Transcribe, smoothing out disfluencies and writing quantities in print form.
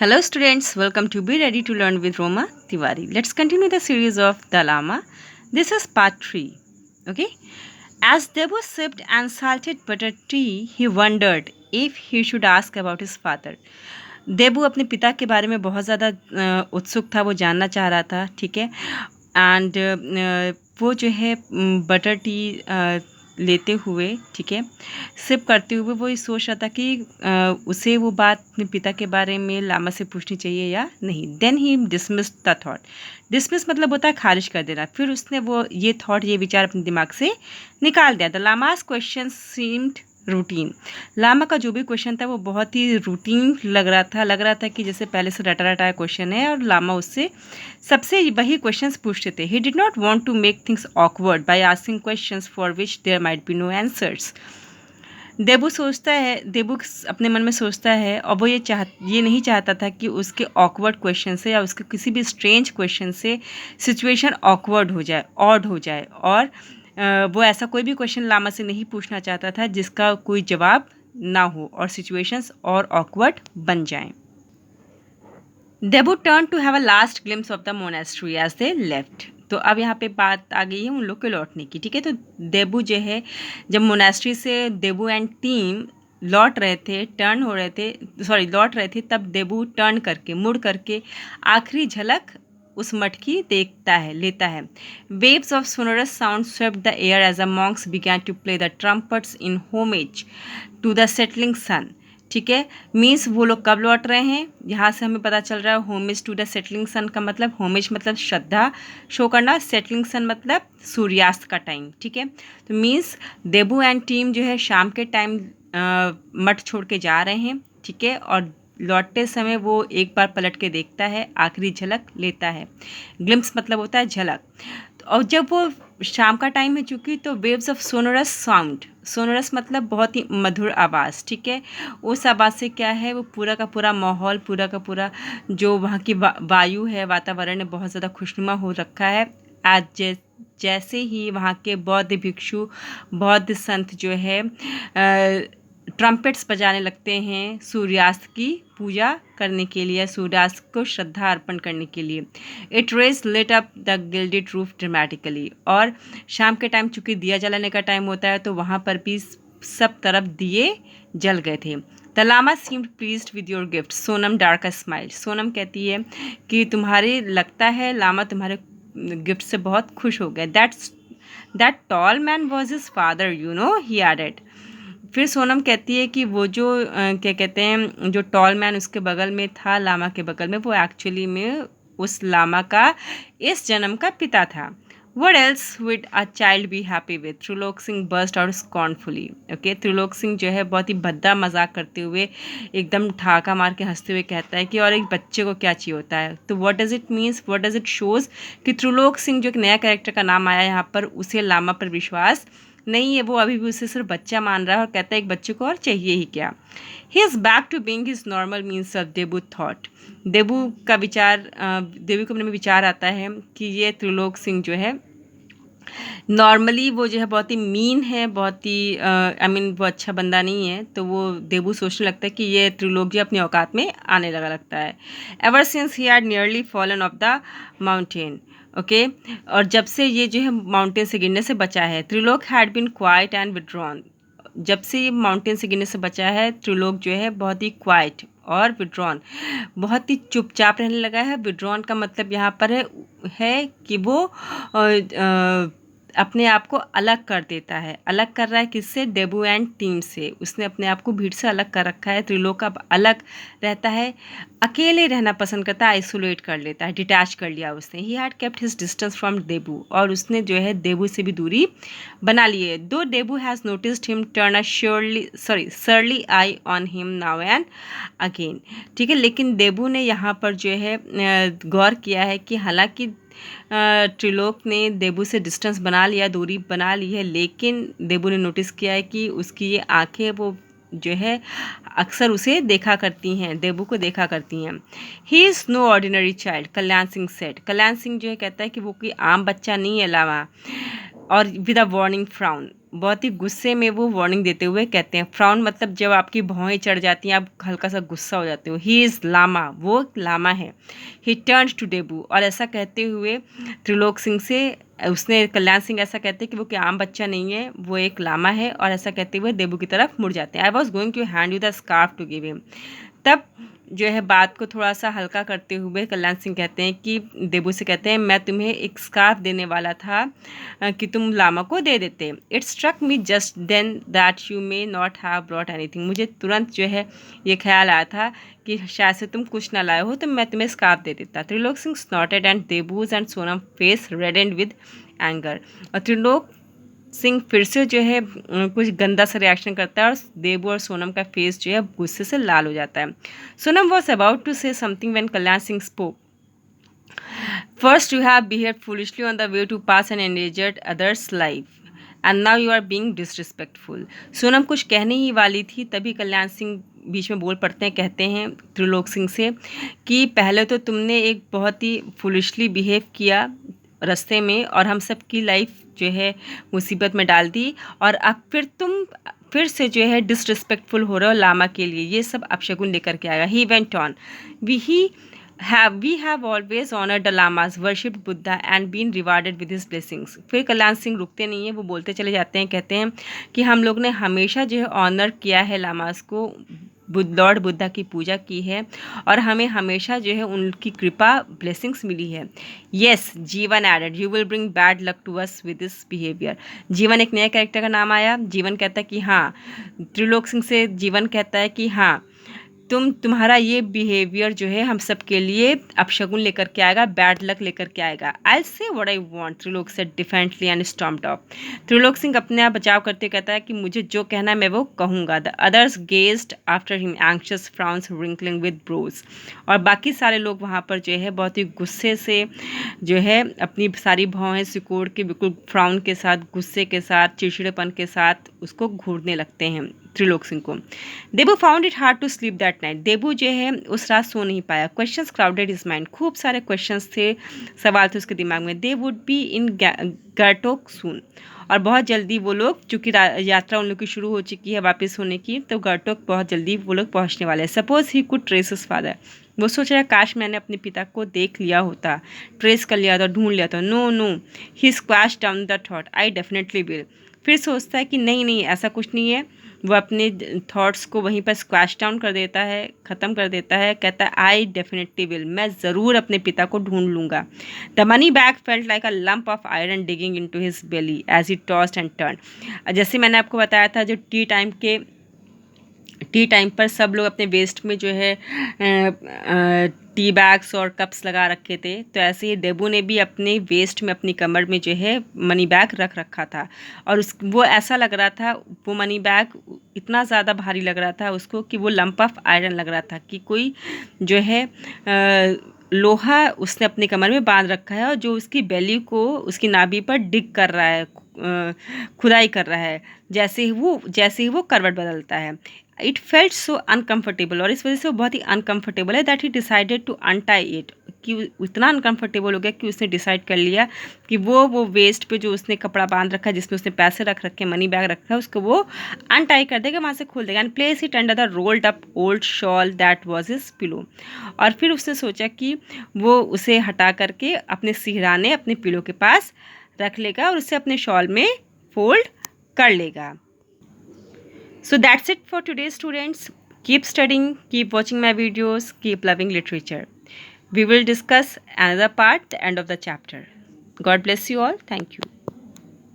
Hello students, welcome to Be Ready to Learn with Roma Tiwari. Let's continue the series of the Lama. This is part 3. Okay. As Debu sipped and salted butter tea, he wondered if he should ask about his father. देबू अपने पिता के बारे में बहुत ज़्यादा उत्सुक था, वो जानना चाह रहा था, ठीक है। एंड वो जो है बटर टी लेते हुए, ठीक है, सिप करते हुए वो ये सोच रहा था कि उसे वो बात अपने पिता के बारे में लामा से पूछनी चाहिए या नहीं। Then he dismiss the thought. Dismiss मतलब होता है खारिज कर देना। फिर उसने वो ये थॉट, ये विचार अपने दिमाग से निकाल दिया। The lamas question seemed routine. Lama का जो भी क्वेश्चन था वो बहुत ही रूटीन लग रहा था कि जैसे पहले से रटा रटाया क्वेश्चन है और लामा उससे सबसे वही क्वेश्चंस पूछते थे। He did not want to make things awkward by asking questions for which there might be no answers. Debu अपने मन में सोचता है और वो ये नहीं चाहता था कि उसके ऑकवर्ड क्वेश्चन से या उसके किसी भी स्ट्रेंज क्वेश्चन से सिचुएशन ऑकवर्ड हो जाए, ऑड हो जाए। और वो ऐसा कोई भी क्वेश्चन लामा से नहीं पूछना चाहता था जिसका कोई जवाब ना हो और सिचुएशंस और ऑकवर्ड बन जाएं। Debu turn to have a last glimpse of the monastery as they left. तो अब यहाँ पे बात आ गई है उन लोग के लौटने की, ठीक है। तो देबू जो है, जब मोनेस्ट्री से देबू एंड टीम लौट रहे थे, तब देबू टर्न करके, मुड़ करके आखिरी झलक उस मठ की लेता है। Waves of sonorous sound swept the air as the monks began to play the trumpets in homage to the settling sun. ठीक है, मीन्स वो लोग कब लौट रहे हैं, यहाँ से हमें पता चल रहा है होमेज टू द सेटलिंग सन का मतलब, होमेज मतलब श्रद्धा शो करना, सेटलिंग सन मतलब सूर्यास्त का टाइम। ठीक है, तो मीन्स देबू एंड टीम जो है शाम के टाइम मठ छोड़ के जा रहे हैं। ठीक है, और लौटते समय वो एक बार पलट के देखता है, आखिरी झलक लेता है। ग्लिम्स मतलब होता है झलक। और जब वो शाम का टाइम है चूँकि, तो waves of sonorous sound, sonorous मतलब बहुत ही मधुर आवाज़। ठीक है, उस आवाज़ से क्या है, वो पूरा का पूरा माहौल, पूरा का पूरा जो वहाँ की वायु है, वातावरण है, बहुत ज़्यादा खुशनुमा हो रखा है। आज जैसे ही वहाँ के बौद्ध भिक्षु, बौद्ध संत जो है ट्रम्पेट्स बजाने लगते हैं सूर्यास्त की पूजा करने के लिए, सूर्यास्त को श्रद्धा अर्पण करने के लिए। It rays lit up the gilded roof dramatically. और शाम के टाइम चूँकि दिया जलाने का टाइम होता है, तो वहाँ पर भी सब तरफ दिए जल गए थे। The lama seemed pleased with your gift. Sonam dark a smile. Sonam कहती है कि तुम्हारे लगता है लामा तुम्हारे गिफ्ट से बहुत खुश हो गए। That tall man was his father, you know, he added. फिर सोनम कहती है कि वो जो क्या कहते हैं, जो टॉल मैन उसके बगल में था, लामा के बगल में, वो एक्चुअली में उस लामा का इस जन्म का पिता था। What else would a child be happy with? Trilok Singh burst out scornfully. Okay, Trilok Singh जो है बहुत ही भद्दा मजाक करते हुए, एकदम ठाका मार के हंसते हुए कहता है कि और एक बच्चे को क्या चाहिए होता है। तो what does it means? What does it shows? कि त्रिलोक सिंह जो एक नया कैरेक्टर का नाम आया यहाँ पर, उसे लामा पर विश्वास नहीं है। वो अभी भी उसे सिर्फ बच्चा मान रहा है और कहता है एक बच्चे को और चाहिए ही क्या। He is back to being his normal means of Debu thought. Debu को अपने में विचार आता है कि ये त्रिलोक सिंह जो है नॉर्मली वो जो है बहुत ही मीन है, बहुत ही वो अच्छा बंदा नहीं है। तो वो देबू सोचने लगता है कि ये त्रिलोक जी अपनी औकात में आने लगता है। Ever since he had nearly fallen of the mountain. Okay, और जब से ये जो है माउंटेन से गिरने से बचा है, Trilok had been quiet and withdrawn. जब से ये माउंटेन से गिरने से बचा है, त्रिलोक जो है बहुत ही क्वाइट और विड्रॉन, बहुत ही चुपचाप रहने लगा है। विड्रॉन का मतलब यहाँ पर है कि वो अपने आप को अलग कर देता है। अलग कर रहा है किससे? देबू एंड टीम से। उसने अपने आप को भीड़ से अलग कर रखा है। त्रिलोक अब अलग रहता है, अकेले रहना पसंद करता है, आइसोलेट कर लेता है, डिटैच कर लिया उसने। He had kept his distance from Debu. और उसने जो है देबू से भी दूरी बना ली है। दो Debu has noticed him turn a surly eye on him now and again. ठीक है, लेकिन देबू ने यहाँ पर जो है गौर किया है कि हालांकि त्रिलोक ने देबू से डिस्टेंस बना लिया, दूरी बना ली है, लेकिन देबू ने नोटिस किया है कि उसकी ये आंखें वो जो है अक्सर उसे देखा करती हैं, देबू को देखा करती हैं। He is no ordinary child, Kalyan Singh said. Kalyan Singh जो है कहता है कि वो कोई आम बच्चा नहीं है लामा। और विद अ वार्निंग फ्राउन, बहुत ही गुस्से में वो वार्निंग देते हुए कहते हैं, फ्राउन मतलब जब आपकी भौहें चढ़ जाती हैं, आप हल्का सा गुस्सा हो जाते हो। ही इज़ लामा, वो लामा है। ही टर्न टू देबू, और ऐसा कहते हुए त्रिलोक सिंह से उसने कल्याण सिंह ऐसा कहते हैं कि वो कोई आम बच्चा नहीं है, वो एक लामा है, और ऐसा कहते हुए देबू की तरफ मुड़ जाते हैं। I was going to hand you the scarf to give him. तब जो है बात को थोड़ा सा हल्का करते हुए कल्याण सिंह कहते हैं कि देबू से कहते हैं, मैं तुम्हें एक स्कार्फ देने वाला था कि तुम लामा को दे देते। It struck me just then that you may not have brought anything. मुझे तुरंत जो है ये ख्याल आया था कि शायद से तुम कुछ ना लाए हो, तो मैं तुम्हें स्कार्फ दे देता। Trilok Singh snorted and Debu's and Sonam face reddened with anger. और त्रिलोक सिंह फिर से जो है कुछ गंदा सा रिएक्शन करता है, और देबू और सोनम का फेस जो है गुस्से से लाल हो जाता है। Sonam was about to say something when Kalyan Singh spoke. First you have behaved foolishly on the way to pass and endangered others life, and now you are being disrespectful. Sonam कुछ कहने ही वाली थी, तभी कल्याण सिंह बीच में बोल पड़ते हैं, कहते हैं त्रिलोक सिंह से कि पहले तो तुमने एक बहुत ही फुलिशली बिहेव किया रास्ते में, और हम सब की लाइफ जो है मुसीबत में डाल दी, और अब फिर तुम फिर से जो है डिसरिस्पेक्टफुल हो रहे हो लामा के लिए। ये सब अपशगुन लेकर के आएगा। He went on, we have always honored the lamas, worshipped Buddha and been rewarded with his blessings। फिर कल्याण सिंह रुकते नहीं है, वो बोलते चले जाते हैं, कहते हैं कि हम लोग ने हमेशा जो है ऑनर किया है लामास को, लॉर्ड बुद्धा की पूजा की है, और हमें हमेशा जो है उनकी कृपा ब्लेसिंग्स मिली है। Yes, Jeevan added, you will bring bad luck to us with this behaviour. Jeevan एक नए कैरेक्टर का नाम आया। जीवन कहता है कि हाँ, त्रिलोक सिंह से जीवन कहता है कि हाँ, तुम्हारा ये बिहेवियर जो है हम सब के लिए अपशगुन लेकर के आएगा, बैड लक लेकर के आएगा। I say what I want, Trilok said defiantly and stomped off. Trilok Singh अपने आप बचाव करते कहता है कि मुझे जो कहना है मैं वो कहूँगा। The others gazed after him anxious frowns wrinkling with brows. और बाकी सारे लोग वहाँ पर जो है बहुत ही गुस्से से जो है अपनी सारी भौहें सिकोड़ के बिल्कुल फ्राउन के साथ, गुस्से के साथ, चिड़चिड़ेपन के साथ उसको घूरने लगते हैं त्रिलोक सिंह को। Debu found it hard to sleep that night. Debu जो है उस रात सो नहीं पाया। क्वेश्चंस क्राउडेड हिज माइंड, खूब सारे क्वेश्चंस थे, सवाल थे उसके दिमाग में। दे वुड बी इन गर्टोक सून, और बहुत जल्दी वो लोग, चूँकि यात्रा उन लोग की शुरू हो चुकी है वापस होने की, तो गर्टोक बहुत जल्दी वो लोग पहुँचने वाले हैं। Suppose he could trace his father, वो सोच रहा है काश मैंने अपने पिता को देख लिया होता, ट्रेस कर लिया था, ढूंढ लिया था। No no, he squash down the thought, I definitely will. फिर सोचता है कि नहीं नहीं, ऐसा कुछ नहीं है। वो अपने थॉट्स को वहीं पर स्क्वैश डाउन कर देता है, ख़त्म कर देता है। कहता है आई डेफिनेटली विल, मैं ज़रूर अपने पिता को ढूंढ लूँगा। The money bag felt like a lump of iron digging into his belly as he tossed and turn. जैसे मैंने आपको बताया था, जो टी टाइम पर सब लोग अपने वेस्ट में जो है टी बैग्स और कप्स लगा रखे थे, तो ऐसे ही देबू ने भी अपने वेस्ट में, अपनी कमर में जो है मनी बैग रख रखा था। और वो ऐसा लग रहा था, वो मनी बैग इतना ज़्यादा भारी लग रहा था उसको कि वो लंप ऑफ आयरन लग रहा था, कि कोई जो है लोहा उसने अपनी कमर में बांध रखा है, और जो उसकी बेली को, उसकी नाभि पर डिग कर रहा है, खुदाई कर रहा है, जैसे ही वो करवट बदलता है। इट फेल्ट सो अनकम्फर्टेबल, और इस वजह से वो बहुत ही अनकम्फर्टेबल है, that he decided to untie it, कि इतना अनकम्फर्टेबल हो गया कि उसने डिसाइड कर लिया कि वो वेस्ट पे जो उसने कपड़ा बांध रखा है, जिसमें उसने पैसे रख रखे, मनी बैग रखा है, उसको वो अनटाई कर देगा, वहाँ से खोल देगा, and place it under the rolled up old shawl that was his pillow. और फिर उसने सोचा कि वो उसे हटा करके अपने सिरहाने अपने पिलो के पास रख लेगा, और उसे अपने शॉल में फोल्ड कर लेगा। So that's it for today, students. Keep studying, keep watching my videos, keep loving literature. We will discuss another part at the end of the chapter. God bless you all. Thank you.